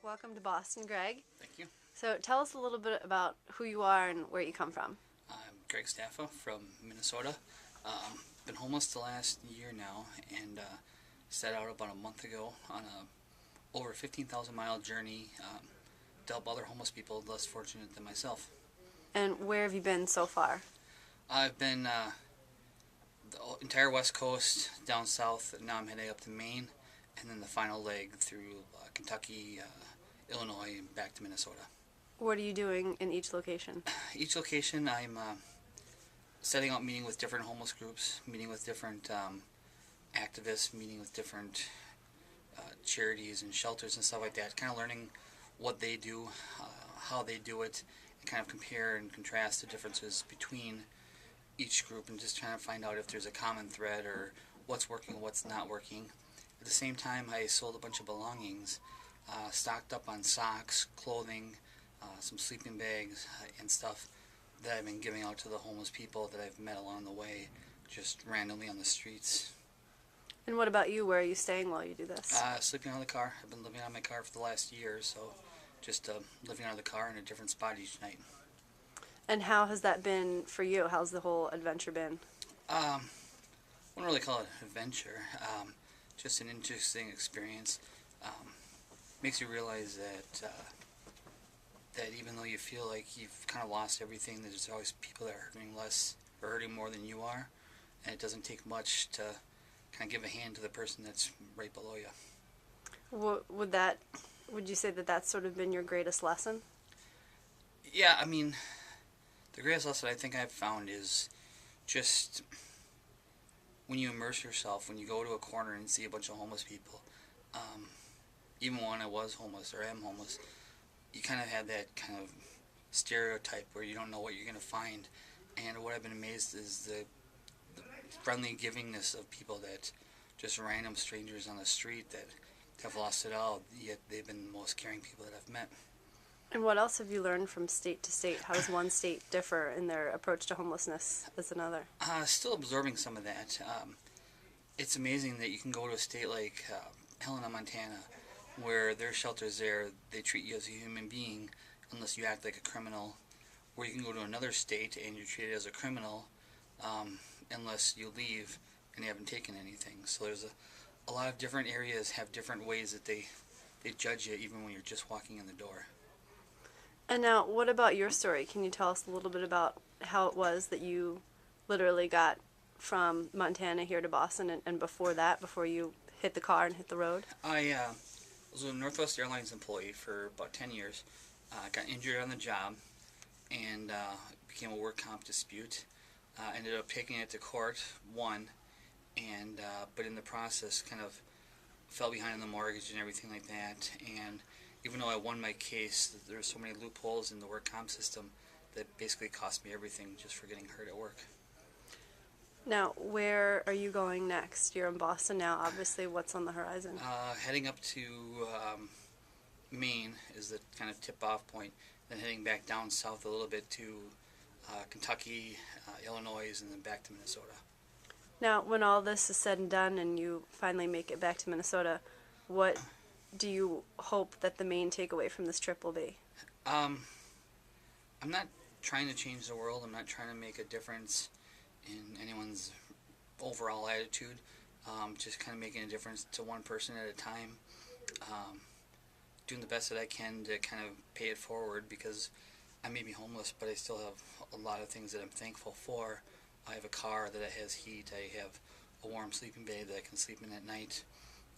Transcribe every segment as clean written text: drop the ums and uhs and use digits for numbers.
Welcome to Boston, Greg. Thank you. So tell us a little bit about who you are and where you come from. I'm Greg Staffa from Minnesota. Been homeless the last year now, and set out about a month ago on a over 15,000 mile journey to help other homeless people less fortunate than myself. And where have you been so far? I've been the entire West Coast, down south. Now I'm heading up to Maine, and then the final leg through Kentucky, Illinois, and back to Minnesota. What are you doing in each location? Each location, I'm setting up meeting with different homeless groups, meeting with different activists, meeting with different charities and shelters and stuff like that, kind of learning what they do, how they do it, and kind of compare and contrast the differences between each group and just trying to find out if there's a common thread or what's working and what's not working. At the same time, I sold a bunch of belongings, stocked up on socks, clothing, some sleeping bags and stuff that I've been giving out to the homeless people that I've met along the way, just randomly on the streets. And what about you? Where are you staying while you do this? Sleeping out of the car. I've been living out of my car for the last year or so, just living out of the car in a different spot each night. And how has that been for you? How's the whole adventure been? I wouldn't really call it an adventure, just an interesting experience. Makes you realize that even though you feel like you've kind of lost everything, there's always people that are hurting less or hurting more than you are, and it doesn't take much to kind of give a hand to the person that's right below you. Would you say that that's sort of been your greatest lesson? Yeah, I mean, the greatest lesson I think I've found is just when you immerse yourself, when you go to a corner and see a bunch of homeless people, even when I was homeless or am homeless, you kind of have that kind of stereotype where you don't know what you're going to find. And what I've been amazed is the friendly givingness of people, that just random strangers on the street that have lost it all, yet they've been the most caring people that I've met. And what else have you learned from state to state? How does one state differ in their approach to homelessness as another? Still absorbing some of that. It's amazing that you can go to a state like Helena, Montana, where their shelters there, they treat you as a human being unless you act like a criminal. Or you can go to another state and you're treated as a criminal unless you leave and they haven't taken anything. So there's a lot of different areas have different ways that they judge you even when you're just walking in the door. And now, what about your story? Can you tell us a little bit about how it was that you literally got from Montana here to Boston, and before that, before you hit the car and hit the road? I was a Northwest Airlines employee for about 10 years. Got injured on the job and became a work comp dispute. Ended up taking it to court, won, and but in the process kind of fell behind on the mortgage and everything like that. And even though I won my case, there were so many loopholes in the work comp system that basically cost me everything just for getting hurt at work. Now, where are you going next? You're in Boston now, obviously. What's on the horizon? Heading up to Maine is the kind of tip-off point, then heading back down south a little bit to Kentucky, Illinois, and then back to Minnesota. Now, when all this is said and done and you finally make it back to Minnesota, what do you hope that the main takeaway from this trip will be? I'm not trying to change the world. I'm not trying to make a difference in anyone's overall attitude. Just kind of making a difference to one person at a time. Doing the best that I can to kind of pay it forward, because I may be homeless, but I still have a lot of things that I'm thankful for. I have a car that has heat. I have a warm sleeping bag that I can sleep in at night.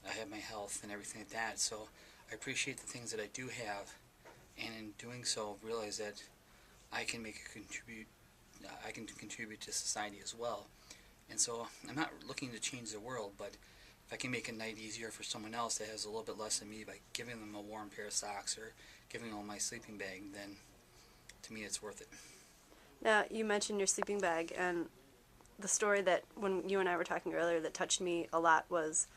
I have my health and everything like that. So I appreciate the things that I do have, and in doing so, realize that I can contribute to society as well. And so I'm not looking to change the world, but if I can make a night easier for someone else that has a little bit less than me by giving them a warm pair of socks or giving them my sleeping bag, then to me it's worth it. Now, you mentioned your sleeping bag, and the story that when you and I were talking earlier that touched me a lot was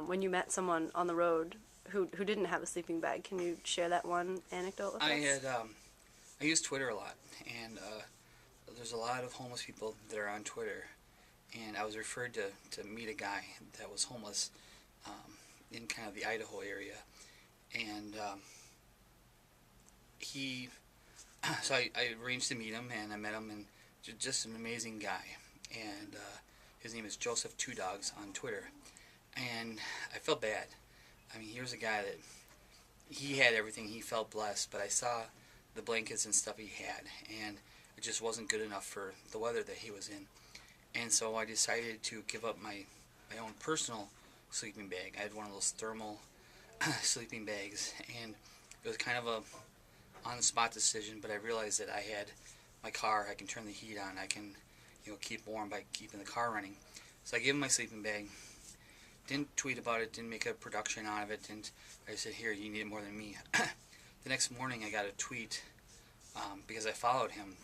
when you met someone on the road who didn't have a sleeping bag. Can you share that one anecdote with us? I use Twitter a lot, and there's a lot of homeless people that are on Twitter, and I was referred to meet a guy that was homeless in kind of the Idaho area, and he. So I arranged to meet him, and I met him, and just an amazing guy. And his name is Joseph Two Dogs on Twitter, and I felt bad. I mean, here's a guy that he had everything. He felt blessed, but I saw the blankets and stuff he had, and it just wasn't good enough for the weather that he was in. And so I decided to give up my own personal sleeping bag. I had one of those thermal sleeping bags, and it was kind of a on-the-spot decision, but I realized that I had my car. I can turn the heat on. I can, keep warm by keeping the car running. So I gave him my sleeping bag. Didn't tweet about it. Didn't make a production out of it. And I said, "Here, you need it more than me." The next morning, I got a tweet because I followed him,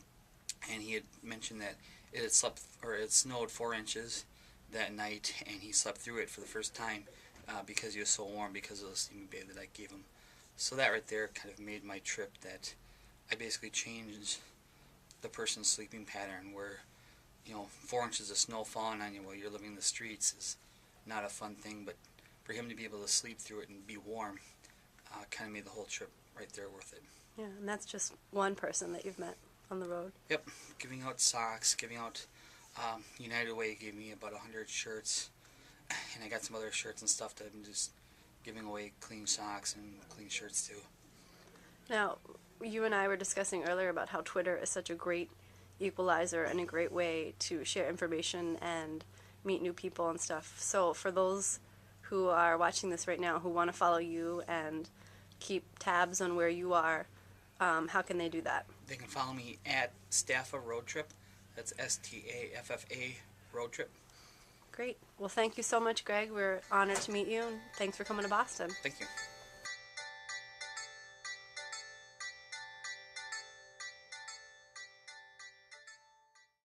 and he had mentioned that it snowed 4 inches that night, and he slept through it for the first time because he was so warm because of the sleeping bag that I gave him. So that right there kind of made my trip that I basically changed the person's sleeping pattern where, 4 inches of snow falling on you while you're living in the streets is not a fun thing, but for him to be able to sleep through it and be warm kind of made the whole trip right there worth it. Yeah, and that's just one person that you've met on the road. Yep, giving out socks, giving out United Way gave me about 100 shirts, and I got some other shirts and stuff that I'm just giving away clean socks and clean shirts too. Now, you and I were discussing earlier about how Twitter is such a great equalizer and a great way to share information and meet new people and stuff. So for those who are watching this right now who want to follow you and keep tabs on where you are, how can they do that? They can follow me at Staffa Road Trip. That's STAFFA Road Trip. Great. Well, thank you so much, Greg. We're honored to meet you, and thanks for coming to Boston. Thank you.